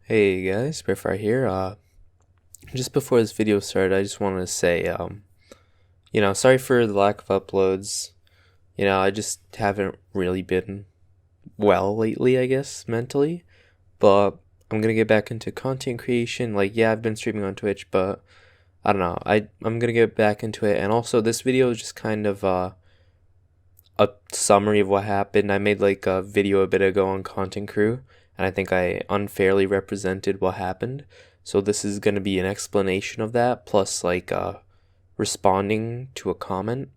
Hey guys, Bearfire here. Just before this video started, I just wanted to say, sorry for the lack of uploads. I just haven't really been well lately, I guess, mentally. But I'm gonna get back into content creation. Yeah, I've been streaming on Twitch, but I don't know. I'm gonna get back into it. And also, this video is just kind of a summary of what happened. I made like a video a bit ago on Content Crew, and I think I unfairly represented what happened. So this is going to be an explanation of that, plus responding to a comment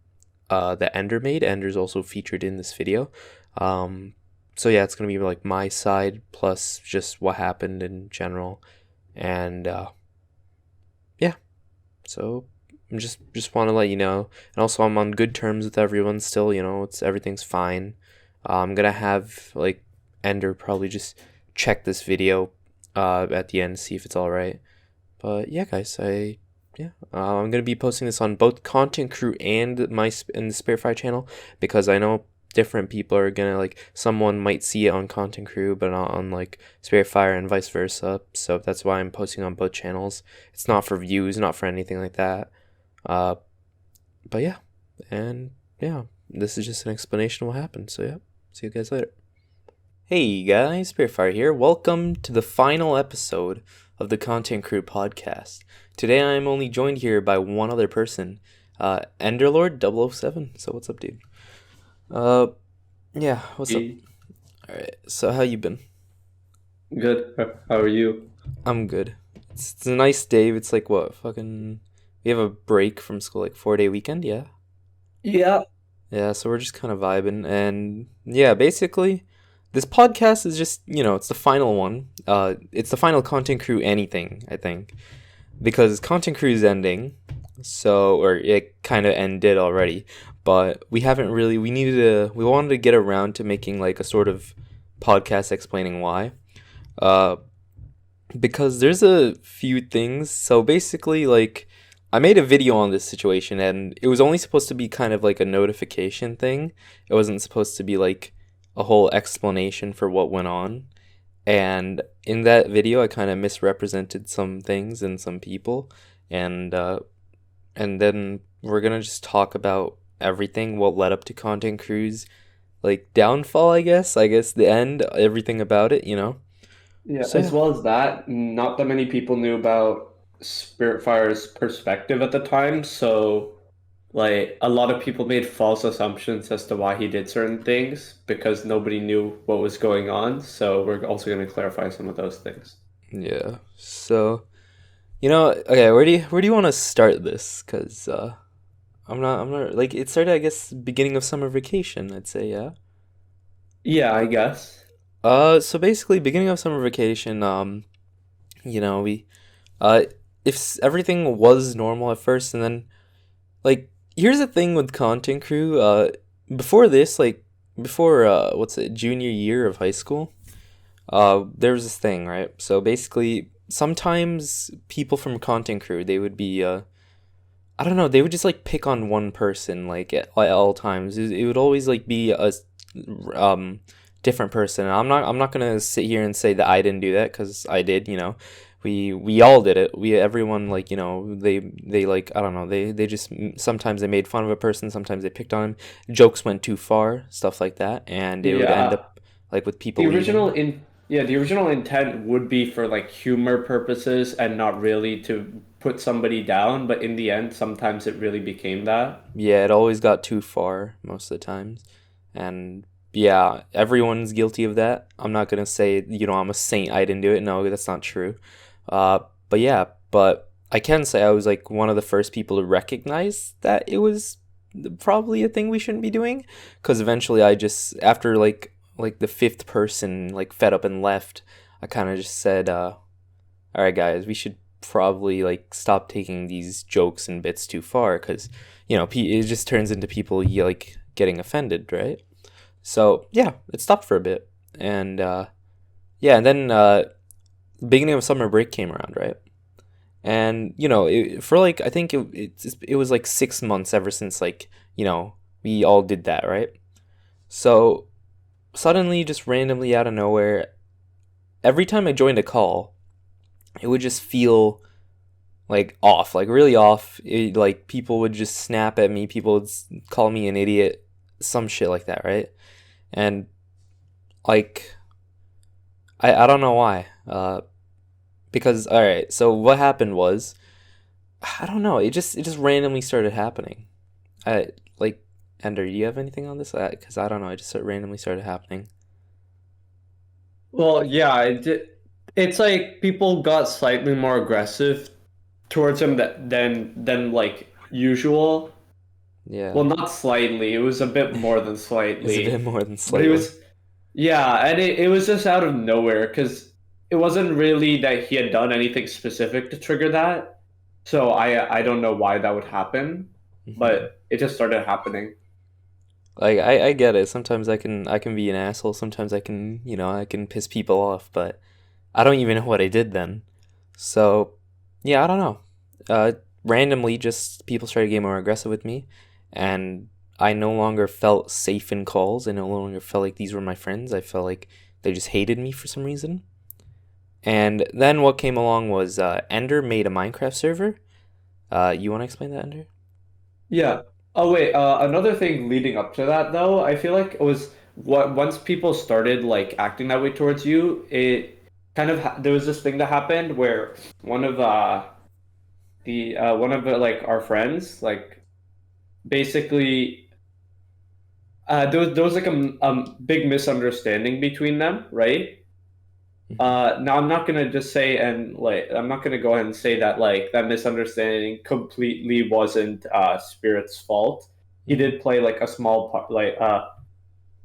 that Ender made. Ender's also featured in this video. So yeah, it's going to be like my side plus just what happened in general, and yeah. So just want to let you know, and also I'm on good terms with everyone still. Everything's fine. I'm gonna have like Ender probably just check this video at the end to see if it's all right. But yeah, guys, I'm gonna be posting this on both Content Crew and and the Sparefire channel, because I know different people are gonna like, someone might see it on Content Crew but not on like Sparefire, and vice versa. So that's why I'm posting on both channels. It's not for views, not for anything like that. Uh, but yeah, and yeah, this is just an explanation of what happened. So yeah, see you guys later. Hey guys, Spiritfire here. Welcome to the final episode of the Content Crew podcast. Today I'm only joined here by one other person, Enderlord 007. So what's up, dude? Yeah, what's up? Alright, so how you been? Good. How are you? I'm good. It's a nice day. It's like what, fucking, we have a break from school, like 4-day weekend, yeah? Yeah. Yeah, so we're just kind of vibing, and yeah, basically, this podcast is just, it's the final one. It's the final Content Crew anything, I think, because Content Crew is ending, or it kind of ended already, but we wanted to get around to making like a sort of podcast explaining why. Uh, because there's a few things. So basically, like, I made a video on this situation, and it was only supposed to be kind of like a notification thing. It wasn't supposed to be like a whole explanation for what went on. And in that video, I kind of misrepresented some things and some people, and then we're gonna just talk about everything what led up to Content Crew's like downfall. I guess the end, everything about it. Yeah, So as yeah. well as that, not that many people knew about Spiritfire's perspective at the time, so like a lot of people made false assumptions as to why he did certain things because nobody knew what was going on. So we're also going to clarify some of those things. Yeah. So, okay, where do you want to start this? Cause I'm not like, it started, I guess, beginning of summer vacation, I'd say, yeah. Yeah, I guess. So basically, beginning of summer vacation, we uh everything was normal at first, and then, like, here's the thing with Content Crew. Before this, like, before what's it, junior year of high school, there was this thing, right? So basically, sometimes people from Content Crew, they would be I don't know, they would just like pick on one person like at all times. It would always like be a um different person. And I'm not gonna sit here and say that I didn't do that, because I did. We all did it. Everyone, like, they like, I don't know, they just, sometimes they made fun of a person, sometimes they picked on him. Jokes went too far, stuff like that, and it would end Yeah. up like with people leaving. The original intent would be for like humor purposes and not really to put somebody down, but in the end, sometimes it really became that. Yeah, it always got too far most of the times. And yeah, everyone's guilty of that. I'm not gonna say, I'm a saint, I didn't do it. No, that's not true. Uh, but yeah, but I can say I was like one of the first people to recognize that it was probably a thing we shouldn't be doing. Because eventually, I just, after like the fifth person like fed up and left, I kind of just said, all right, guys, we should probably like stop taking these jokes and bits too far, because it just turns into people, like, getting offended, right? So yeah, it stopped for a bit, and yeah, and then beginning of summer break came around, right? And for like, I think it was like 6 months ever since, like, we all did that, right? So suddenly, just randomly out of nowhere, every time I joined a call, it would just feel like off, like really off. Like people would just snap at me, people would call me an idiot, some shit like that, right? And like I don't know why. Because all right, so what happened was I don't know. It just randomly started happening. I like Ender. Do you have anything on this? Because I don't know. It just randomly started happening. Well, yeah, it's like people got slightly more aggressive towards him than like usual. Yeah, Well, not slightly. It was a bit more than it's a bit slightly. more than But it slightly. was, yeah, and it was just out of nowhere because it wasn't really that he had done anything specific to trigger that. So I don't know why that would happen, Hmm. but it just started happening. Like I get it. Sometimes I can be an asshole. Sometimes I can piss people off. But I don't even know what I did then. So yeah, I don't know. Uh, Randomly, just people started getting more aggressive with me, and I no longer felt safe in calls. I no longer felt like these were my friends. I felt like they just hated me for some reason. And then what came along was Ender made a Minecraft server. You want to explain that, Ender? Yeah. Oh wait, another thing leading up to that though, I feel like it was what once people started like acting that way towards you, it kind of there was this thing that happened where one of the one of the like our friends like basically there was like a big misunderstanding between them, right? Hmm. Now I'm not gonna just say and like I'm not gonna go ahead and say that like that misunderstanding completely wasn't Spirit's fault. He Hmm. did play like a small part, like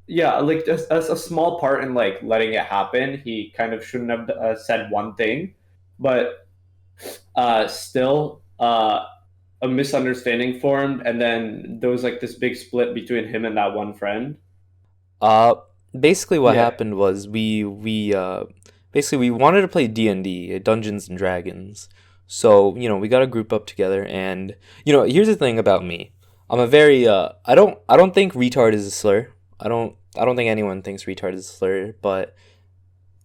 yeah, like just as a small part in like letting it happen. He kind of shouldn't have said one thing, but still a misunderstanding formed, and then there was like this big split between him and that one friend. Uh, Basically what Yeah, happened was we wanted to play D&D, Dungeons and Dragons. So, we got a group up together and here's the thing about me. I'm a very I don't think retard is a slur. I don't think anyone thinks retard is a slur, but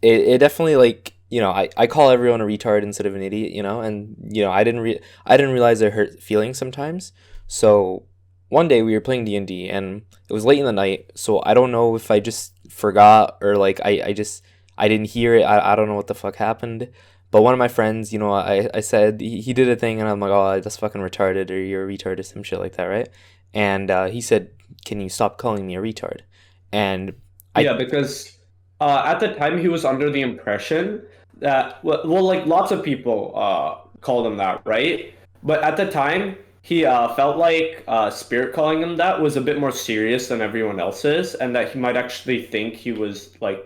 it definitely like, I call everyone a retard instead of an idiot, and I didn't realize it hurt feelings sometimes. So one day we were playing D&D and it was late in the night, so I don't know if I just forgot or like I didn't hear it. I don't know what the fuck happened. But one of my friends, I said he did a thing and I'm like, oh, that's fucking retarded or you're a retard or some shit like that, right? And he said, can you stop calling me a retard? And I yeah, because at the time he was under the impression that well like lots of people called him that, right? But at the time he felt like Spirit calling him that was a bit more serious than everyone else's, and that he might actually think he was like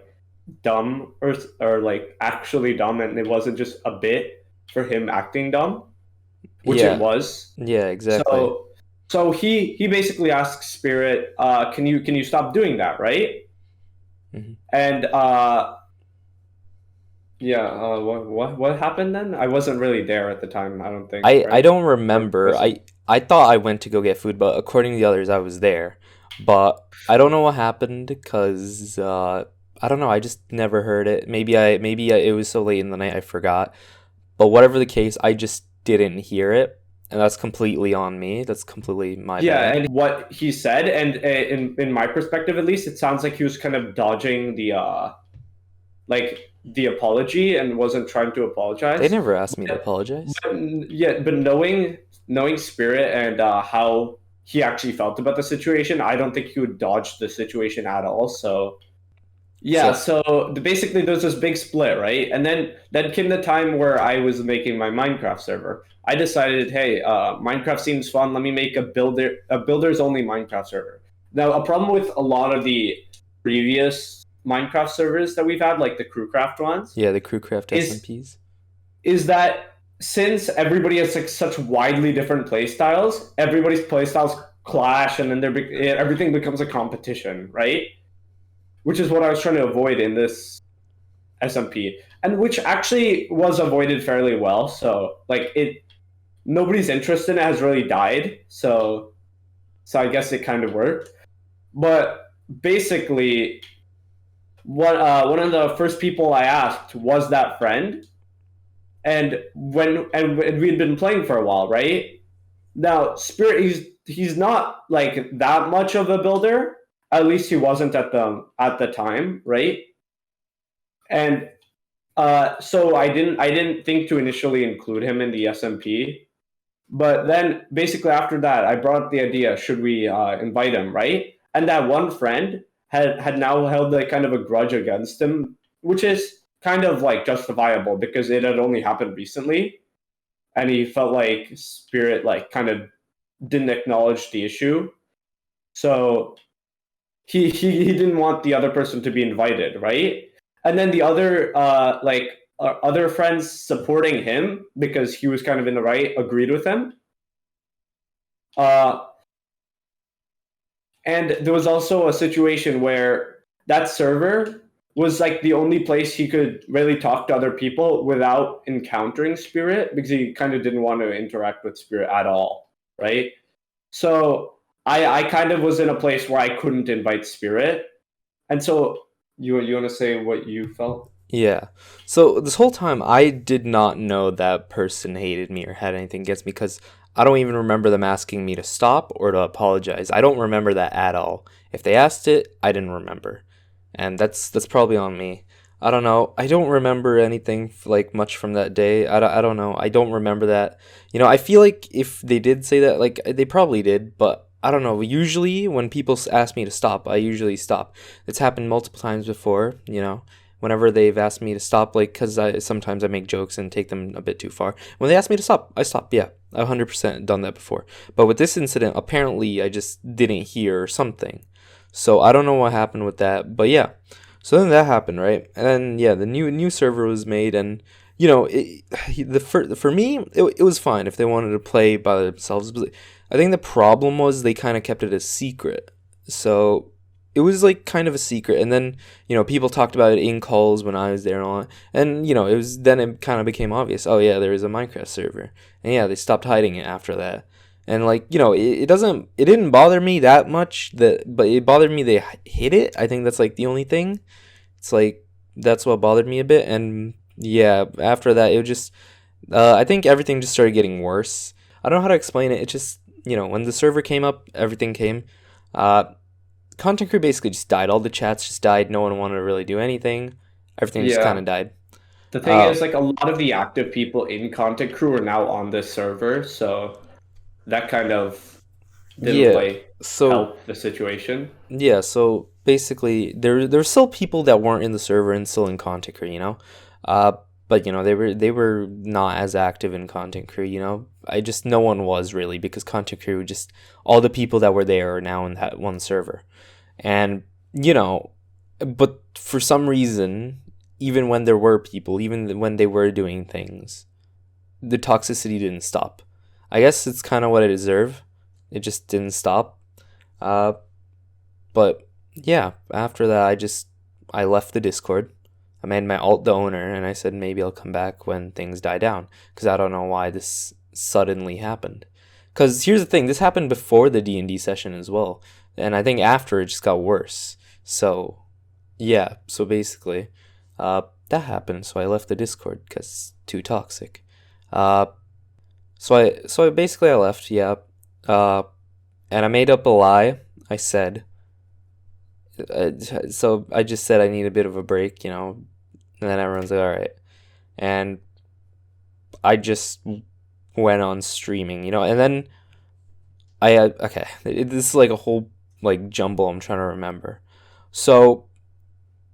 dumb or like actually dumb, and it wasn't just a bit for him acting dumb, which it yeah, was. yeah, exactly. So he basically asks Spirit, can you stop doing that, right? Mhm. And yeah, what happened then? I wasn't really there at the time, I don't think, I right? don't Or remember. was it? I thought I went to go get food, but according to the others, I was there. But I don't know what happened because I don't know. I just never heard it. It was so late in the night I forgot. But whatever the case, I just didn't hear it, and that's completely on me. That's completely my Yeah, bad. and what he said, and in my perspective at least, it sounds like he was kind of dodging the like the apology and wasn't trying to They apologize. never asked me to But, apologize. yeah, but knowing Spirit and how he actually felt about the situation, I don't think he would dodge the situation at all. So yeah, So so basically there's this big split, right? And then came the time where I was making my Minecraft server. I decided, hey, Minecraft seems fun. Let me make a builders only Minecraft server. Now, a problem with a lot of the previous Minecraft servers that we've had, like the Crewcraft ones, yeah, the Crewcraft is SMPs. is that since everybody has like such widely different play styles, everybody's play styles clash, and then everything becomes a competition, right? Which is what I was trying to avoid in this SMP, and which actually was avoided fairly well. So like nobody's interest in it has really died. So I guess it kind of worked. But basically, what one of the first people I asked was that friend, and we'd been playing for a while, right? Now, Spirit, he's not like that much of a builder. At least he wasn't at the time, right? And so I didn't think to initially include him in the SMP. But then basically after that, I brought up the idea: should we invite him, right? And that one friend had now held like kind of a grudge against him, which is kind of like justifiable because it had only happened recently, and he felt like Spirit like kind of didn't acknowledge the issue. So he didn't want the other person to be invited, right? And then the other other friends supporting him because he was kind of in the right agreed with him. Uh, and there was also a situation where that server was like the only place he could really talk to other people without encountering Spirit because he kind of didn't want to interact with Spirit at all, right? So I kind of was in a place where I couldn't invite Spirit, and so you want to say what you felt? Yeah. So this whole time, I did not know that person hated me or had anything against me because I don't even remember them asking me to stop or to apologize. I don't remember that at all. If they asked it, I didn't remember, and that's probably on me. I don't know. I don't remember anything like much from that day. I don't know. I don't remember that. I feel like if they did say that, like they probably did, but I don't know. Usually when people ask me to stop, I usually stop. It's happened multiple times before. Whenever they've asked me to stop, like, because sometimes I make jokes and take them a bit too far. When they ask me to stop, I stop. Yeah, I've 100% done that before. But with this incident, apparently I just didn't hear something. So I don't know what happened with that. But yeah, so then that happened, right? And then yeah, the new server was made, and for me, it was fine if they wanted to play by themselves. But I think the problem was they kind of kept it a secret. So it was like kind of a secret, and then people talked about it in calls when I was there and all that. And it kind of became obvious, oh yeah, there is a Minecraft server. And yeah, they stopped hiding it after that. And like it didn't bother me that much, but it bothered me they hid it. I think that's like the only thing. It's like that's what bothered me a bit. And yeah, after that, it just I think everything just started getting worse. I don't know how to explain it. It just when the server came up, everything came. uh Content crew basically just died. All the chats just died. No one wanted to really do anything. Everything just kind Yeah. of died. The thing Uh, is, like, a lot of the active people in Content Crew are now on this server, so that kind of didn't yeah. really So help the situation. yeah. So basically, there's still people that weren't in the server and still in content crew. Uh, but they were not as active in content crew. I just no one was really because content crew just all the people that were there are now in that one server, and you know, but for some reason, even when there were people, even when they were doing things, the toxicity didn't stop. I guess it's kind of what I deserve. It just didn't stop. Uh, but yeah, after that, I left the Discord. I made my alt the owner, and I said maybe I'll come back when things die down because I don't know why this suddenly happened. Because here's the thing, this happened before the D&D session as well, and I think after it just got worse. So yeah, so basically, that happened. So I left the Discord because it's too toxic. Uh, so I basically I left. Yeah. Uh, and I made up a lie. I said. So I just said I need a bit of a break, and then everyone's like, all right. And I just went on streaming, and then okay, this is like a whole like jumble I'm trying to remember. So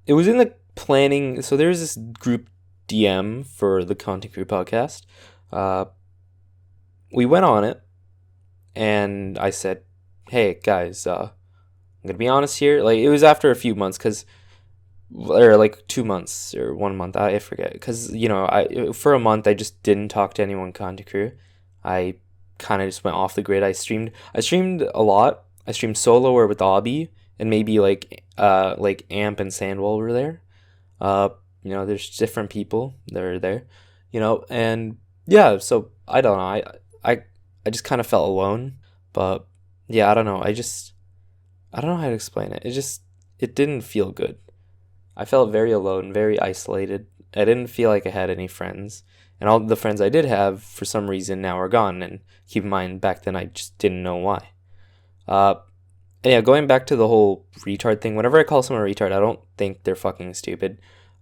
it was in the planning. So there's this group DM for the Content Crew podcast. Uh, we went on it, and I said, "Hey guys, I'm gonna be honest here. Like it was after a few months, or like 2 months or 1 month, I forget. Because I for a month I just didn't talk to anyone Content Crew. I kind of just went off the grid. I streamed a lot. I streamed solo or with Obby, and maybe like Amp and Sandwall were there. Uh, there's different people that are there, and yeah. So I don't know. I I just kind of felt alone, but yeah, I don't know. I don't know how to explain it. It didn't feel good. I felt very alone, very isolated. I didn't feel like I had any friends, and all the friends I did have for some reason now are gone. And keep in mind, back then I just didn't know why. Uh, and yeah, going back to the whole retard thing. Whenever I call someone a retard, I don't think they're fucking stupid.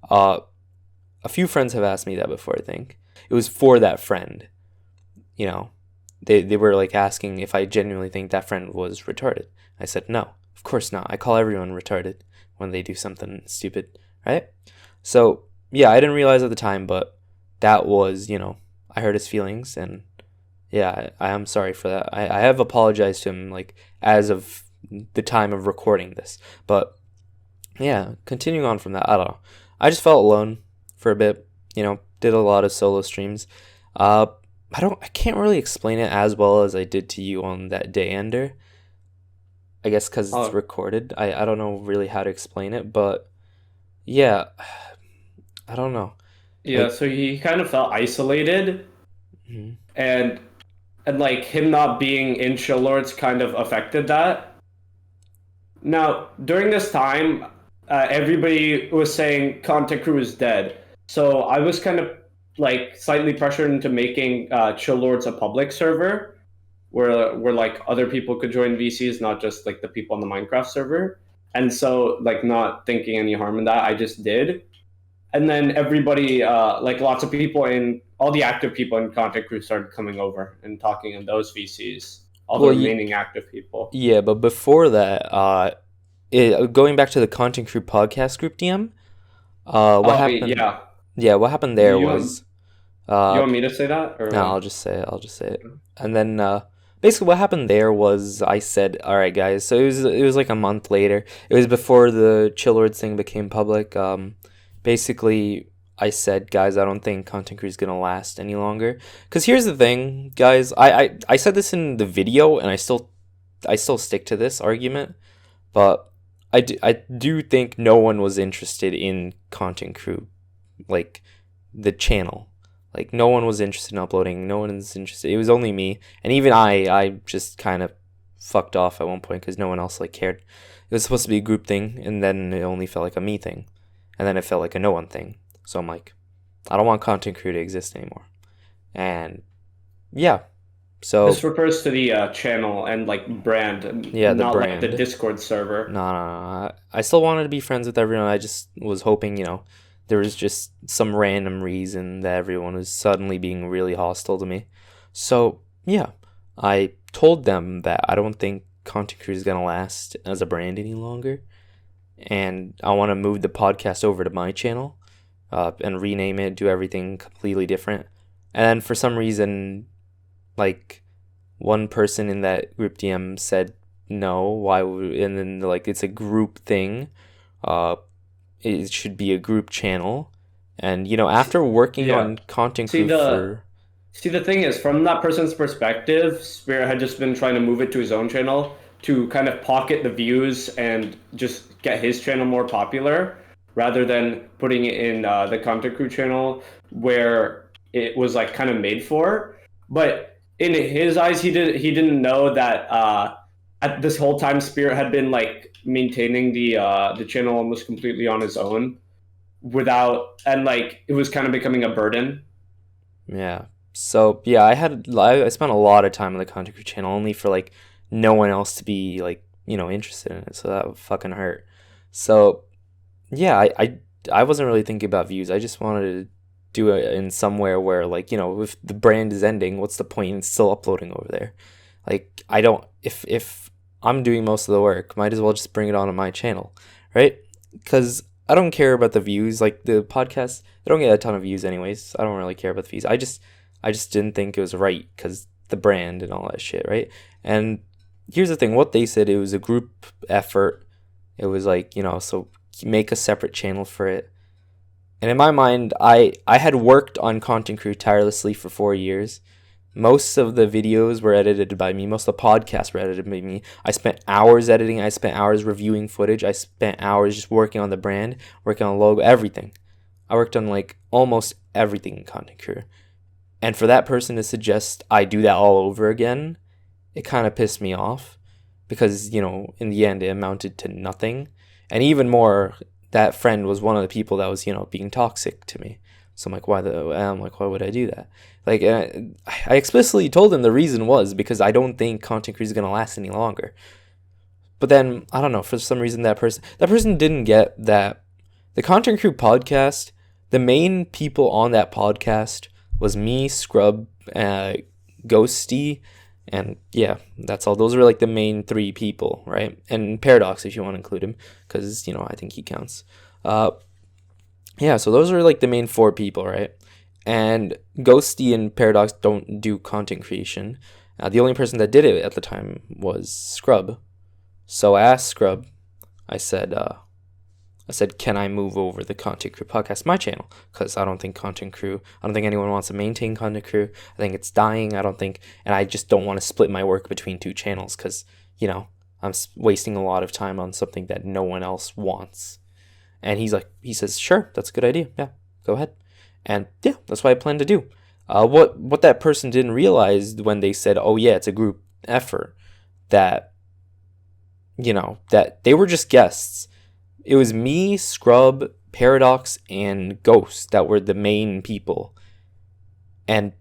A few friends have asked me that before. I think it was for that friend. You know, they were like asking if I genuinely think that friend was retarded. I said no, of course not. I call everyone retarded when they do something stupid, right? So yeah, I didn't realize at the time, but that was, I hurt his feelings, and yeah, I am sorry for that. I have apologized to him, like, as of the time of recording this. But yeah, continuing on from that, I don't know. I just felt alone for a bit, did a lot of solo streams. I can't really explain it as well as I did to you on that day ender. I guess because it's recorded. I don't know really how to explain it, but yeah, I don't know. Yeah, so he kind of felt isolated, Mhm. and like him not being in Chill Lords kind of affected that. Now, during this time, everybody was saying Content Crew is dead. So I was kind of like slightly pressured into making Chill Lords a public server where like other people could join VCs, not just like the people on the Minecraft server. And so like not thinking any harm in that, I just did. And then everybody, like lots of people in all the active people in Content Crew started coming over and talking in those VCs. All the remaining active people. Yeah, but before that, going back to the Content Crew podcast group DM, what happened? Yeah, what happened there was. You want me to say that? Or no, I'll just say it. And then basically what happened there was I said, all right, guys. So it was like a month later. It was before the Chill Lords thing became public. Basically, I said, guys, I don't think Content Crew is gonna last any longer. Cause here's the thing, guys. I said this in the video, and I still stick to this argument, but I do think no one was interested in Content Crew, like the channel. Like no one was interested in uploading. No one was interested. It was only me, and even I just kind of fucked off at one point because no one else like cared. It was supposed to be a group thing, and then it only felt like a me thing, and then it felt like a no one thing. So I'm like, I don't want Content Crew to exist anymore. And yeah, so this refers to the channel and like brand, yeah, the not brand, like the Discord server. No. I still wanted to be friends with everyone. I just was hoping, there was just some random reason that everyone was suddenly being really hostile to me. So yeah, I told them that I don't think Content Crew is gonna last as a brand any longer, and I want to move the podcast over to my channel, and rename it, do everything completely different. And for some reason, like one person in that group DM said no. Why? And then like it's a group thing. It should be a group channel. And after working on Content Crew See, the thing is, from that person's perspective, Spirit had just been trying to move it to his own channel to kind of pocket the views and just get his channel more popular, rather than putting it in the Content Crew channel where it was like kind of made for. But in his eyes, he didn't know that at this whole time Spirit had been like maintaining the channel almost completely on his own, and like it was kind of becoming a burden. Yeah. So yeah, I spent a lot of time on the Content Crew channel only for like no one else to be like interested in it. So that would fucking hurt. So yeah, I wasn't really thinking about views. I just wanted to do it in somewhere where like if the brand is ending, what's the point in still uploading over there? Like I don't if I'm doing most of the work, might as well just bring it onto my channel, right? Because I don't care about the views. Like the podcast, they don't get a ton of views anyways. I don't really care about the views. I just didn't think it was right because the brand and all that shit, right? And here's the thing: what they said, it was a group effort. It was like so make a separate channel for it. And in my mind, I had worked on Content Crew tirelessly for 4 years. Most of the videos were edited by me. Most of the podcasts were edited by me. I spent hours editing. I spent hours reviewing footage. I spent hours just working on the brand, working on the logo, everything. I worked on like almost everything in Content Crew. And for that person to suggest I do that all over again, it kind of pissed me off because, in the end, it amounted to nothing. And even more that friend was one of the people that was, being toxic to me. So I'm like, why would I do that? Like, I explicitly told him the reason was because I don't think content creation is going to last any longer. But then, I don't know, for some reason that person didn't get that the Content Crew podcast, the main people on that podcast was me, Scrub, Ghosty, and yeah, that's all. Those are like the main 3 people, right? And Paradox, if you want to include him, because, I think he counts. Yeah, so those are like the main 4 people, right? And Ghosty and Paradox don't do content creation. The only person that did it at the time was Scrub. So I asked Scrub, I said, can I move over the Content Crew podcast to my channel? Because I don't think anyone wants to maintain Content Crew. I think it's dying. and I just don't want to split my work between 2 channels because, I'm wasting a lot of time on something that no one else wants. And he says, sure, that's a good idea. Yeah, go ahead. And yeah, that's what I plan to do. What that person didn't realize when they said, oh yeah, it's a group effort, that, that they were just guests. It was me, Scrub, Paradox, and Ghost that were the main people. And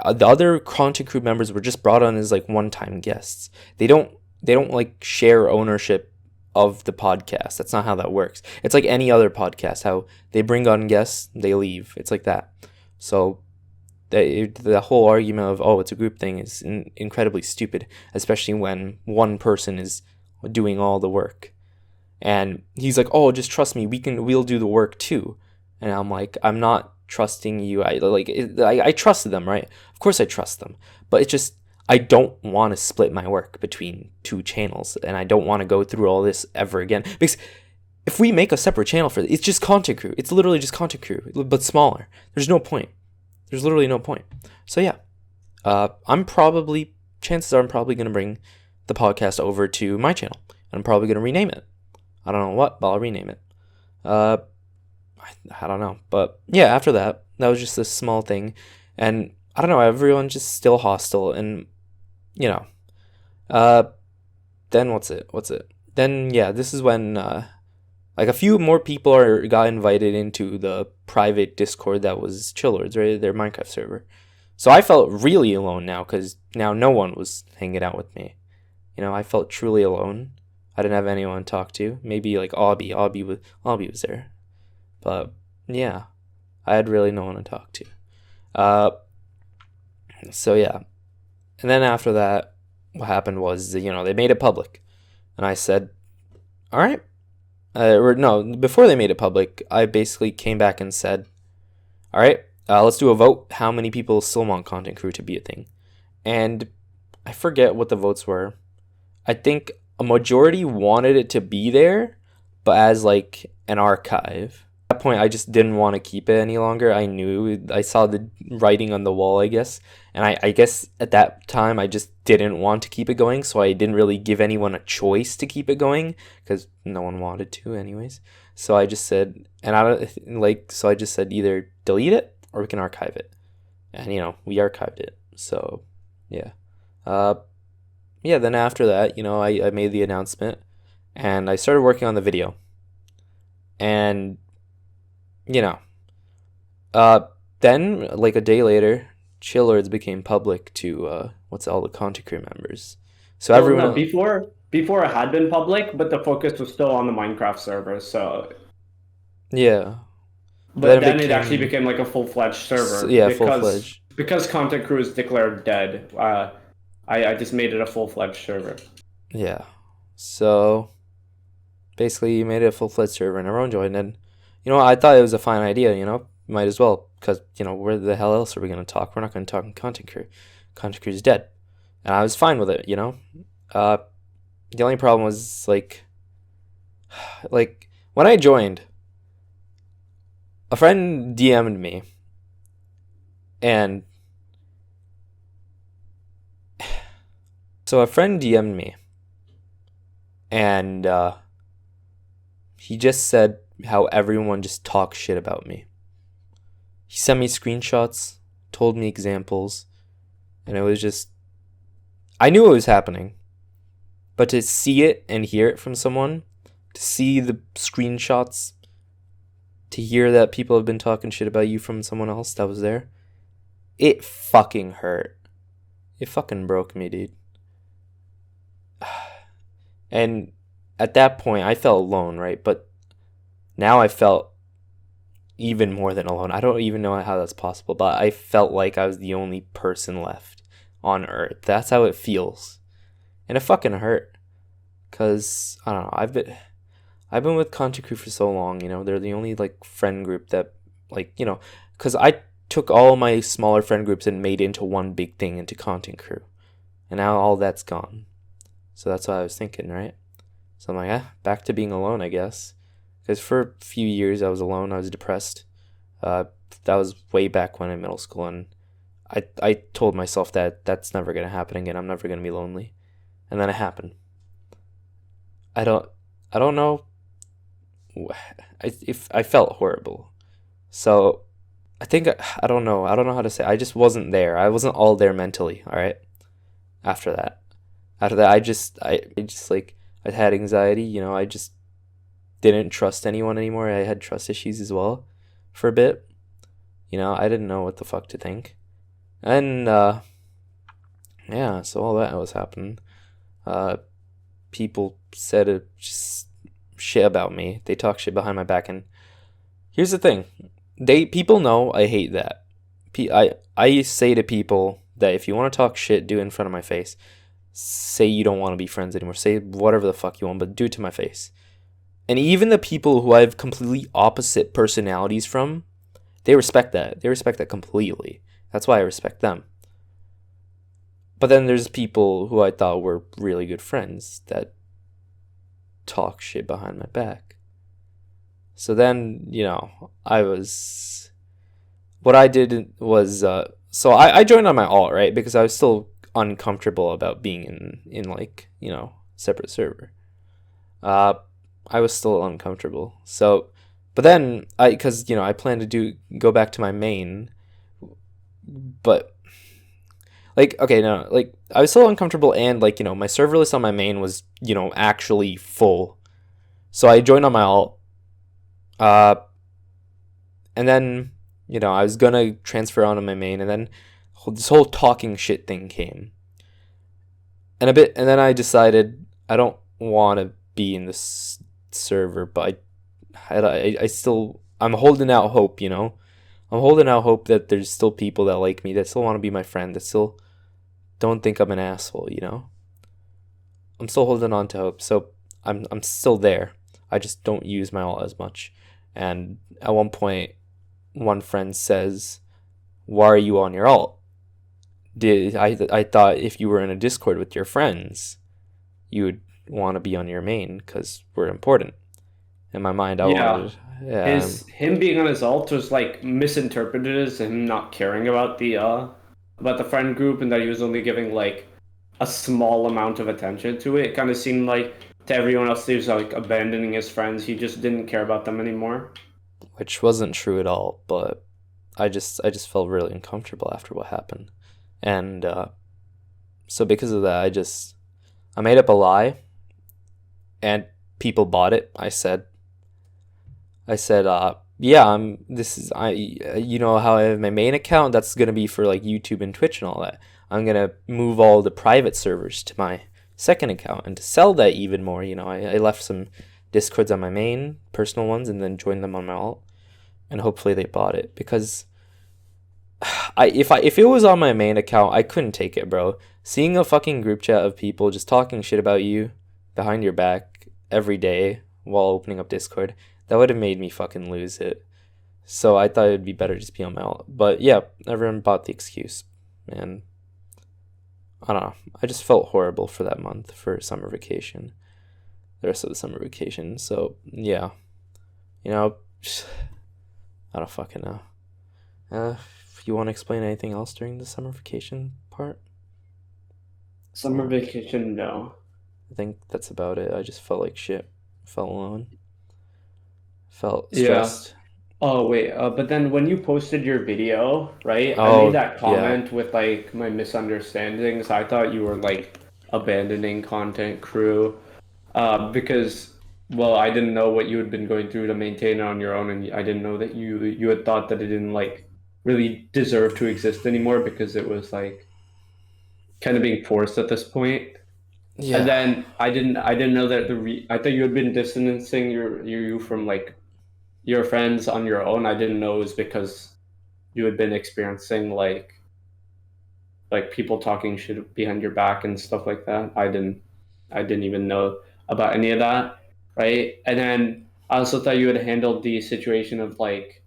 the other Content Crew members were just brought on as like one-time guests. They don't like share ownership of the podcast. That's not how that works. It's like any other podcast, how they bring on guests, they leave. It's like that. So the whole argument of, oh, it's a group thing is incredibly stupid, especially when one person is doing all the work. And he's like, oh, just trust me, we'll do the work too. And I'm like, I'm not trusting you. I trusted them, right? Of course I trust them, but it's just, I don't want to split my work between 2 channels, and I don't want to go through all this ever again. Because if we make a separate channel for it, it's just Content Crew. It's literally just Content Crew, but smaller. There's no point. There's literally no point. So yeah, chances are I'm probably going to bring the podcast over to my channel, and I'm probably going to rename it. I don't know what, but I'll rename it. I don't know. But yeah, after that was just this small thing. And I don't know, everyone's just still hostile. And, then what's it? Then, yeah, this is when, like a few more people got invited into the private Discord that was Chillords, right? Their Minecraft server. So I felt really alone now, because now no one was hanging out with me. I felt truly alone. I didn't have anyone to talk to. Maybe like Obby. Obby was there. But yeah, I had really no one to talk to. So yeah. And then after that, what happened was, they made it public. And I said, all right. Before they made it public, I basically came back and said, all right, let's do a vote. How many people still want Content Crew to be a thing? And I forget what the votes were. I think a majority wanted it to be there, but as like an archive. At that point, I just didn't want to keep it any longer. I saw the writing on the wall, I guess. And I guess at that time, I just didn't want to keep it going. So I didn't really give anyone a choice to keep it going because no one wanted to anyways. So I just said, I just said either delete it or we can archive it. And, we archived it. So, yeah. Yeah, then after that, I made the announcement and I started working on the video. And, then like a day later, Chillords became public to all the Content Crew members. So everyone. No, before it had been public, but the focus was still on the Minecraft server. So yeah. But then it actually became like a full-fledged server. Full-fledged. Because Content Crew is declared dead. I just made it a full-fledged server. Yeah. So basically you made it a full-fledged server and everyone joined. And, I thought it was a fine idea, might as well. Because, where the hell else are we going to talk? We're not going to talk in Content Crew. Content Crew is dead. And I was fine with it, The only problem was, like when I joined, a friend DM'd me. And so a friend DM'd me. And he just said how everyone just talks shit about me. He sent me screenshots, told me examples, and it was just, I knew it was happening, but to see it and hear it from someone, to see the screenshots to hear that people have been talking shit about you from someone else that was there, it fucking hurt. It fucking broke me, dude. And at that point, I felt alone, right? But now I felt even more than alone. I don't even know how that's possible, but I felt like I was the only person left on Earth. That's how it feels. And it fucking hurt. Cause I don't know, I've been with Content Crew for so long, you know, they're the only like friend group that like, you know, cause I took all my smaller friend groups and made into one big thing into Content Crew. And now all that's gone. So that's what I was thinking, right? So I'm like, back to being alone, I guess. Because for a few years I was alone, I was depressed. That was way back when in middle school, and I told myself that that's never gonna happen again. I'm never gonna be lonely, and then it happened. I don't I don't know. If I felt horrible, so I think I don't know how to say. I just wasn't there. I wasn't all there mentally. All right. After that, I just like I had anxiety. You know, I just didn't trust anyone anymore. I had trust issues as well for a bit. You know, I didn't know what the fuck to think. And yeah, so all that was happening. Uh People said just shit about me. They talk shit behind my back, and here's the thing. People know I hate that. I say to people that if you want to talk shit, do it in front of my face. Say you don't want to be friends anymore. Say whatever the fuck you want, but do it to my face. And even the people who I have completely opposite personalities from, they respect that. They respect that completely. That's why I respect them. But then there's people who I thought were really good friends that talk shit behind my back. So then, you know, what I did was, so I joined on my alt, right? Because I was still uncomfortable about being in like, you know, separate server. Uh, I was still uncomfortable. So, but then cause, you know, I plan to go back to my main, but like, okay, no, like I was still uncomfortable, and like, you know, my server list on my main was, you know, actually full. So I joined on my alt. Uh, and then, you know, I was gonna transfer onto my main, and then this whole talking shit thing came. And then I decided I don't want to be in this server, but I still, I'm holding out hope, you know? I'm holding out hope that there's still people that like me, that still want to be my friend, that still don't think I'm an asshole, you know? I'm still holding on to hope, so I'm still there. I just don't use my alt as much. And at one point, one friend says, "Why are you on your alt?" I thought if you were in a Discord with your friends, you would want to be on your main because we're important. In my mind, I Yeah. wanted, yeah, His him being on his alt was like misinterpreted as him not caring about the friend group, and that he was only giving like a small amount of attention to it. It kind of seemed like to everyone else he was like abandoning his friends. He just didn't care about them anymore. which wasn't true at all. But I just felt really uncomfortable after what happened, and so because of that, I made up a lie, and people bought it. I said, yeah, you know how I have my main account? That's gonna be for like YouTube and Twitch and all that. I'm gonna move all the private servers to my second account, and to sell that even more, you know, I left some Discords on my main, personal ones, and then joined them on my alt, and hopefully they bought it because if it was on my main account, I couldn't take it, bro. Seeing a fucking group chat of people just talking shit about you behind your back every day while opening up Discord, that would have made me fucking lose it. So I thought it'd be better just be on my alt. But yeah, everyone bought the excuse. And I don't know. I just felt horrible for that month for summer vacation. The rest of the summer vacation. So yeah. You know, I don't fucking know. If you want to explain anything else during the summer vacation part? Summer vacation, no. I think that's about it. I just felt like shit. Felt alone. Felt Yeah. stressed. Oh wait, but then when you posted your video, right? I made Oh, that yeah. comment with like my misunderstandings. I thought you were like abandoning Content Crew, because well, I didn't know what you had been going through to maintain it on your own, and I didn't know that you had thought that it didn't like really deserve to exist anymore because it was like kind of being forced at this point. And Yeah. then I didn't know that I thought you had been distancing you from like your friends on your own. I didn't know it was because you had been experiencing like people talking shit behind your back and stuff like that. I didn't even know about any of that, right? And then I also thought you had handled the situation of like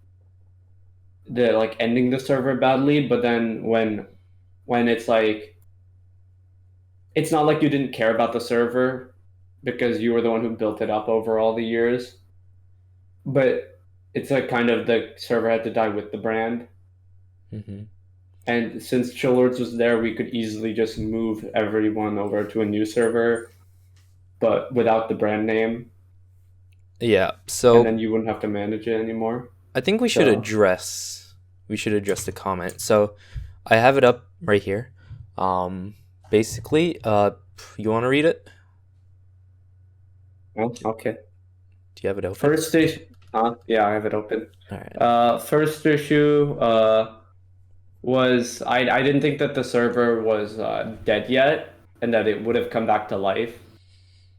the like ending the server badly, but then when it's like it's not like you didn't care about the server because you were the one who built it up over all the years, but it's like kind of the server had to die with the brand. Hmm. And since Chillords was there, we could easily just move everyone over to a new server, but without the brand name, Yeah. and So then you wouldn't have to manage it anymore. I think So, we should address the comment. So I have it up right here. Um, basically, you want to read it? well, okay. Do you have it open? First issue, yeah, I have it open. All right. First issue, was I didn't think that the server was dead yet and that it would have come back to life.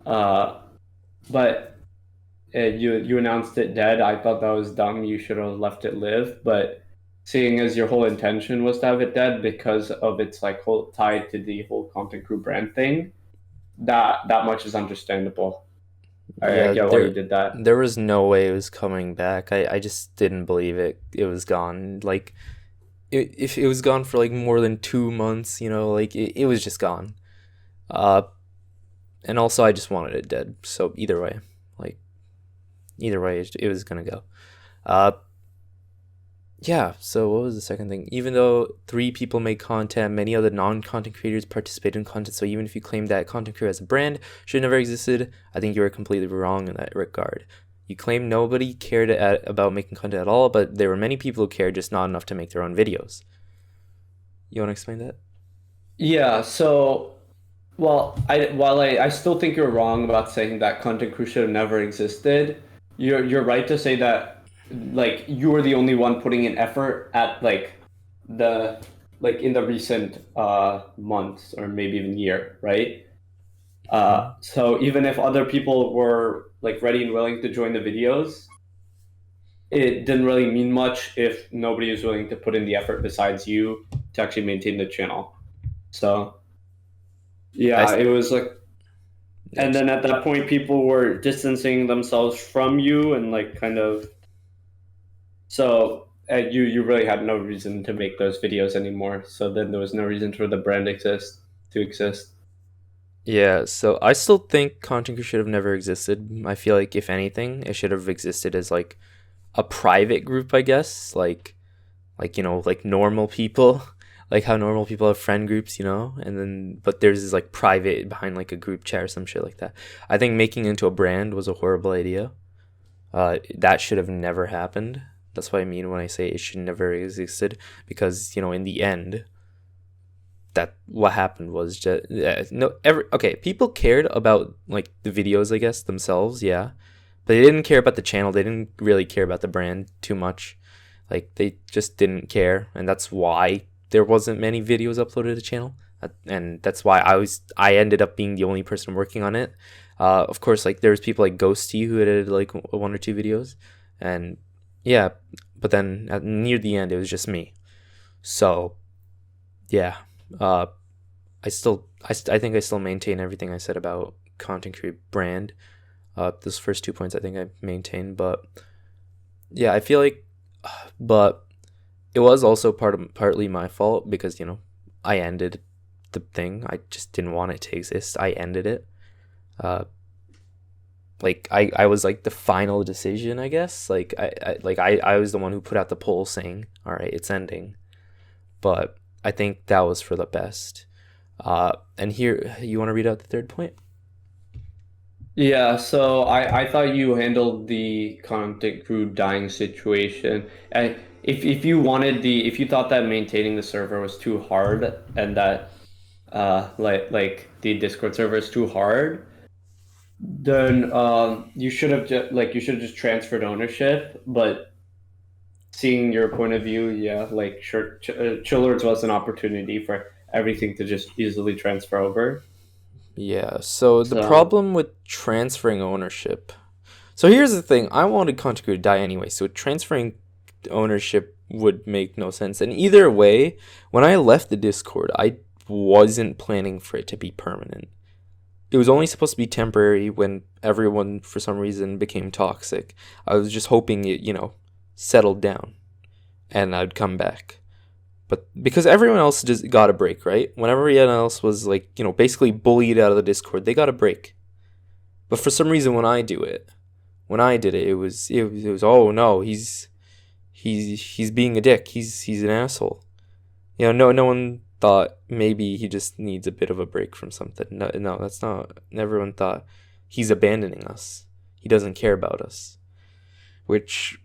Uh, but you announced it dead. I thought that was dumb. You should have left it live. But seeing as your whole intention was to have it dead because of its like whole tied to the whole content crew brand thing, that much is understandable. I Yeah, get why you did that. there was no way it was coming back. I just didn't believe it was gone. Like if it was gone for like more than 2 months, like it was just gone. Uh, and also I just wanted it dead. So like either way, it was gonna go. Uh, yeah. So what was the second thing? Even though 3 people made content, many other non-content creators participated in content. So even if you claim that content creator as a brand should never existed, I think you are completely wrong in that regard. You claim nobody cared about making content at all, but there were many people who cared, just not enough to make their own videos. You want to explain that? Yeah, so well, while I still think you're wrong about saying that content crew should have never existed, you're right to say that like you were the only one putting in effort at the like in the recent months or maybe even year, right? Hmm. So even if other people were like ready and willing to join the videos, it didn't really mean much if nobody was willing to put in the effort besides you to actually maintain the channel. So I yeah, it was like, yeah, and then at that point, people were distancing themselves from you and like kind of. So you really had no reason to make those videos anymore. So then there was no reason for the brand to exist. yeah. So I still think content creators should have never existed. I feel like if anything, it should have existed as like a private group, I guess, like normal people, like how normal people have friend groups, and then but there's this like private behind like a group chat or some shit like that. I think making it into a brand was a horrible idea. That should have never happened. That's what I mean when I say it should never existed, because in the end, that what happened was just no every okay. People cared about like the videos, I guess themselves, yeah, but they didn't care about the channel. They didn't really care about the brand too much. Like they just didn't care, and that's why there wasn't many videos uploaded to the channel. And that's why I ended up being the only person working on it. Of course, like there's people like Ghosty who edited like 1 or 2 videos, and yeah, but then near the end it was just me. So yeah, uh, I think I still maintain everything I said about content create brand. Those first 2 points I think I maintain, but yeah, I feel like, but it was also partly my fault because I ended the thing. I just didn't want it to exist. I ended it. Uh, like I was like the final decision, I guess. I was the one who put out the poll saying, "All right, it's ending." But I think that was for the best. And here, you want to read out the third point? Yeah, so I thought you handled the content crew dying situation. And if you thought that maintaining the server was too hard and that like the Discord server is too hard, then you should have just transferred ownership. But seeing your point of view, yeah, like sure, Chillards was an opportunity for everything to just easily transfer over. Yeah, so the So problem with transferring ownership. So here's the thing, I wanted Content Crew to die anyway, so transferring ownership would make no sense. And either way, when I left the Discord, I wasn't planning for it to be permanent. It was only supposed to be temporary when everyone, for some reason, became toxic. I was just hoping it, settled down and I'd come back. But because everyone else just got a break, right? Whenever everyone else was like, basically bullied out of the Discord, they got a break. But for some reason, when I did it, it was oh no, he's being a dick. He's an asshole. No one thought maybe he just needs a bit of a break from something. No, no, that's not. Everyone thought he's abandoning us. He doesn't care about us, which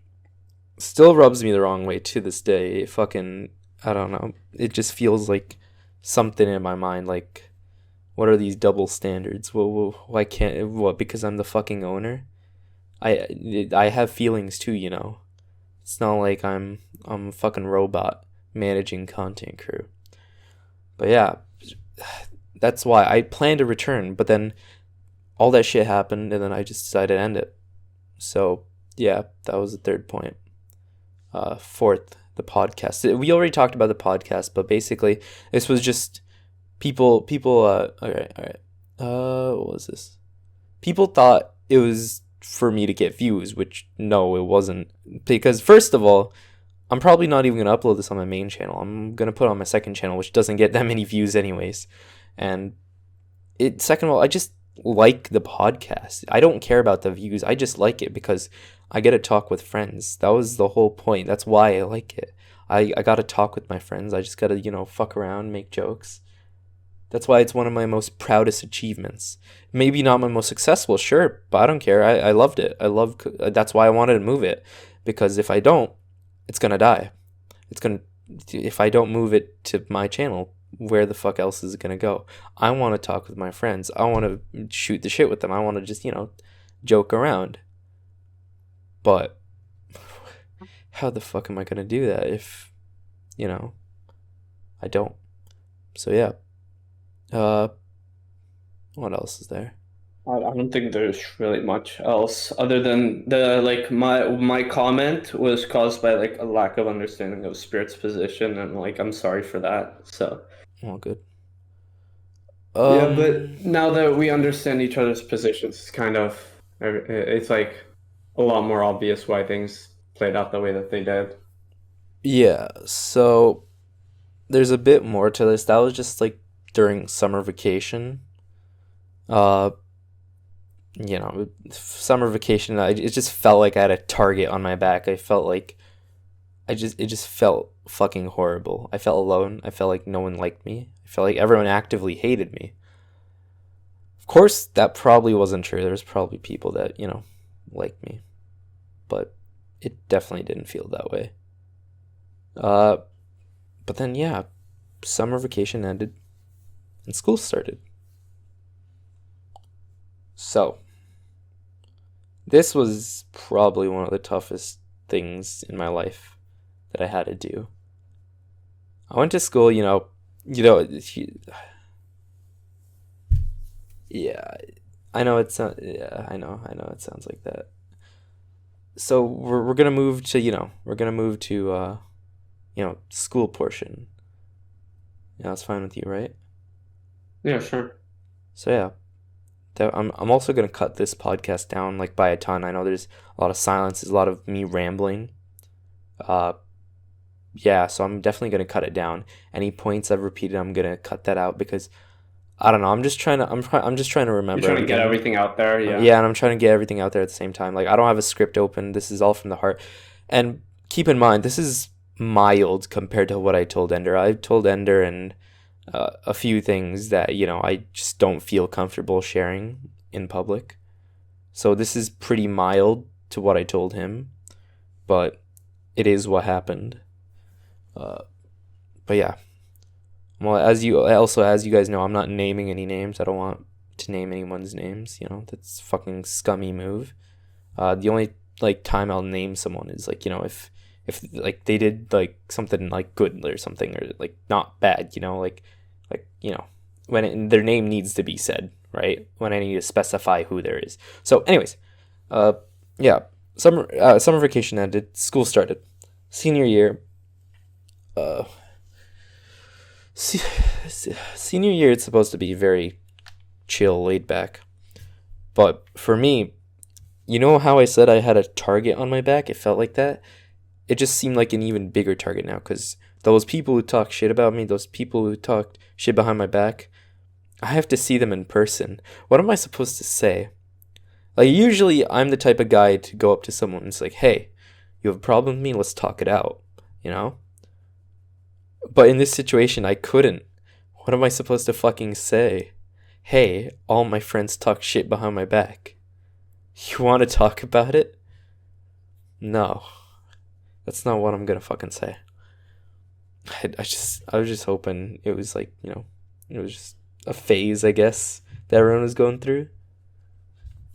still rubs me the wrong way to this day. I don't know. It just feels like something in my mind. Like, what are these double standards? Well, why can't what? Because I'm the fucking owner. I have feelings too. It's not like I'm a fucking robot managing Content Crew. But yeah, that's why I plan to return. But then all that shit happened, and then I just decided to end it. So yeah, that was the third point. Fourth, the podcast. We already talked about the podcast, but basically, this was just people. All right. What was this? People thought it was for me to get views, which no, it wasn't. Because first of all, I'm probably not even gonna upload this on my main channel. I'm gonna put it on my second channel, which doesn't get that many views anyways. And second of all, I just like the podcast. I don't care about the views. I just like it because I get to talk with friends. That was the whole point. That's why I like it. I got to talk with my friends. I just got to, fuck around, make jokes. That's why it's one of my most proudest achievements. Maybe not my most successful, sure, but I don't care. I loved it. That's why I wanted to move it. Because if I don't, it's going to die. If I don't move it to my channel, where the fuck else is it going to go? I want to talk with my friends. I want to shoot the shit with them. I want to just, joke around. But how the fuck am I going to do that if, I don't? So yeah. What else is there? I don't think there's really much else other than my comment was caused by like a lack of understanding of Spirit's position, and like I'm sorry for that. So All good. yeah, but now that we understand each other's positions, it's like a lot more obvious why things played out the way that they did. Yeah, so there's a bit more to this. That was just like during summer vacation. Uh, summer vacation, it just felt like I had a target on my back. I felt like it just felt fucking horrible. I felt alone. I felt like no one liked me. I felt like everyone actively hated me. Of course, that probably wasn't true. There's probably people that, liked me. But it definitely didn't feel that way. But then, yeah, summer vacation ended and school started. So, this was probably one of the toughest things in my life that I had to do. I went to school, yeah, I know it sounds, yeah, I know it sounds like that. So we're gonna move to school portion. Yeah, it's fine with you, right? Yeah, sure. So yeah, I'm also gonna cut this podcast down like by a ton. I know there's a lot of silence, there's a lot of me rambling. Yeah, so I'm definitely gonna cut it down. Any points I've repeated, I'm gonna cut that out because I don't know. I'm just trying to remember You're trying to get everything. everything out there, Yeah, and I'm trying to get everything out there at the same time. Like I don't have a script open. This is all from the heart. And keep in mind, this is mild compared to what I told Ender. I told Ender and a few things that I just don't feel comfortable sharing in public. So this is pretty mild to what I told him, but it is what happened. But yeah. Well, as you guys know, I'm not naming any names. I don't want to name anyone's names. You know, that's a fucking scummy move. The only like time I'll name someone is like, you know, if like they did like something like good or something, or like not bad, you know, like you know, when their name needs to be said, right? When I need to specify who there is. So, anyways, uh, yeah, summer vacation ended, school started, senior year. Uh, se- Senior year, it's supposed to be very chill, laid back, but for me, you know how I said I had a target on my back? It felt like that. It just seemed like an even bigger target now because those people who talk shit about me, those people who talk shit behind my back, I have to see them in person. What am I supposed to say? Like, usually I'm the type of guy to go up to someone and say, like, hey, you have a problem with me? Let's talk it out, you know? But in this situation, I couldn't. What am I supposed to fucking say? Hey, all my friends talk shit behind my back. You want to talk about it? No, that's not what I'm gonna fucking say. I was just hoping it was like, you know, it was just a phase, I guess, that everyone was going through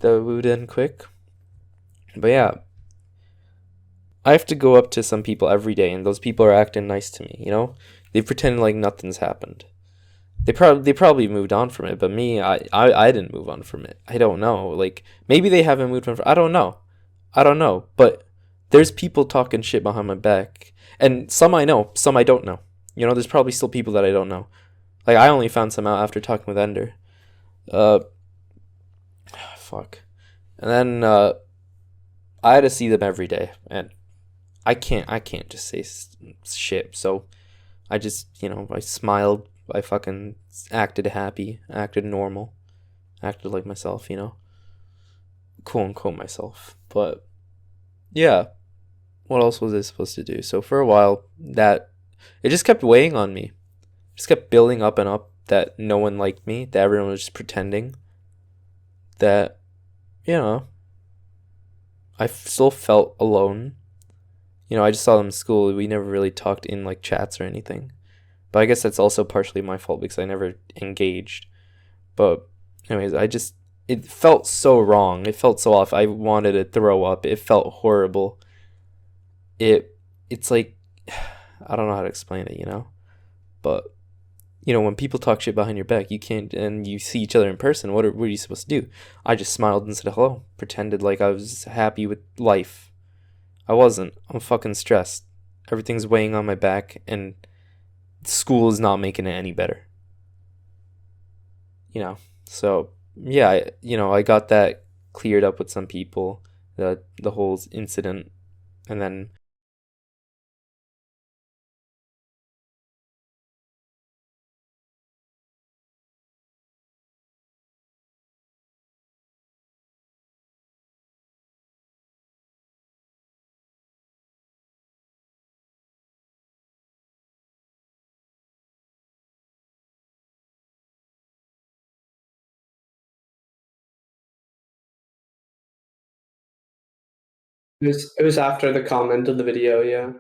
that we would end quick. But yeah, I have to go up to some people every day, and those people are acting nice to me. You know, they pretend like nothing's happened. They probably moved on from it, but me, I didn't move on from it. I don't know. Like, maybe they haven't moved on. I don't know. I don't know. But there's people talking shit behind my back, and some I know, some I don't know. You know, there's probably still people that I don't know. Like, I only found some out after talking with Ender. Uh, fuck. And then I had to see them every day, and I can't just say shit. So I just, you know, I smiled. I fucking acted happy, acted normal, acted like myself, you know, quote unquote myself. But yeah, what else was I supposed to do? So for a while, that it just kept weighing on me. It just kept building up and up that no one liked me, that everyone was just pretending, that, you know, still felt alone. You know, I just saw them in school. We never really talked in like chats or anything. But I guess that's also partially my fault because I never engaged. But anyways, it felt so wrong. It felt so off. I wanted to throw up. It felt horrible. It's like I don't know how to explain it, you know? But you know, when people talk shit behind your back, you can't and you see each other in person, what are you supposed to do? I just smiled and said hello, pretended like I was happy with life. I wasn't. I'm fucking stressed. Everything's weighing on my back and school is not making it any better. You know. So yeah, you know, I got that cleared up with some people, the whole incident, and then It was after the comment of the video, yeah.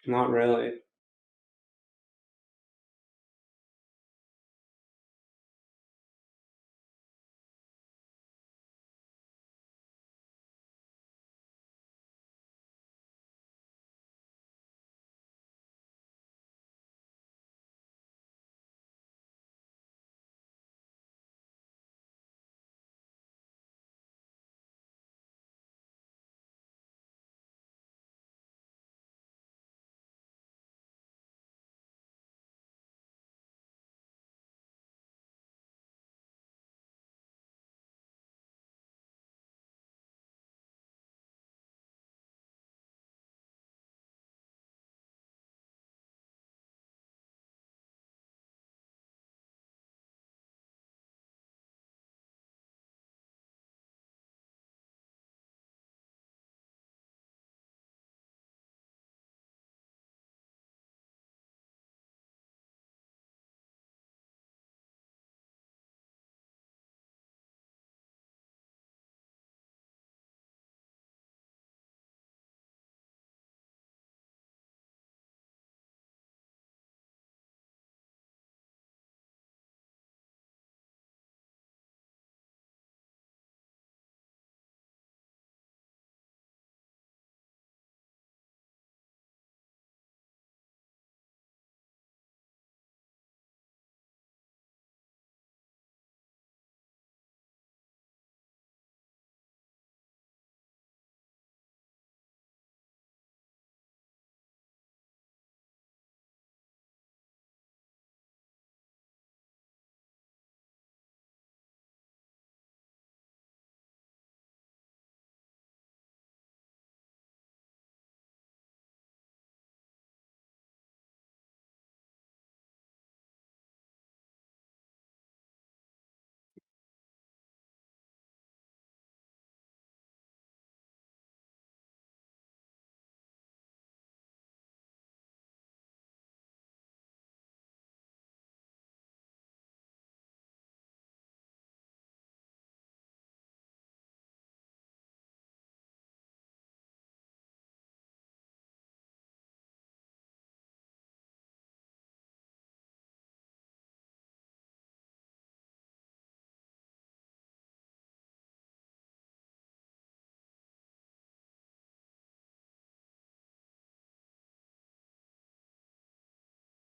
Not really.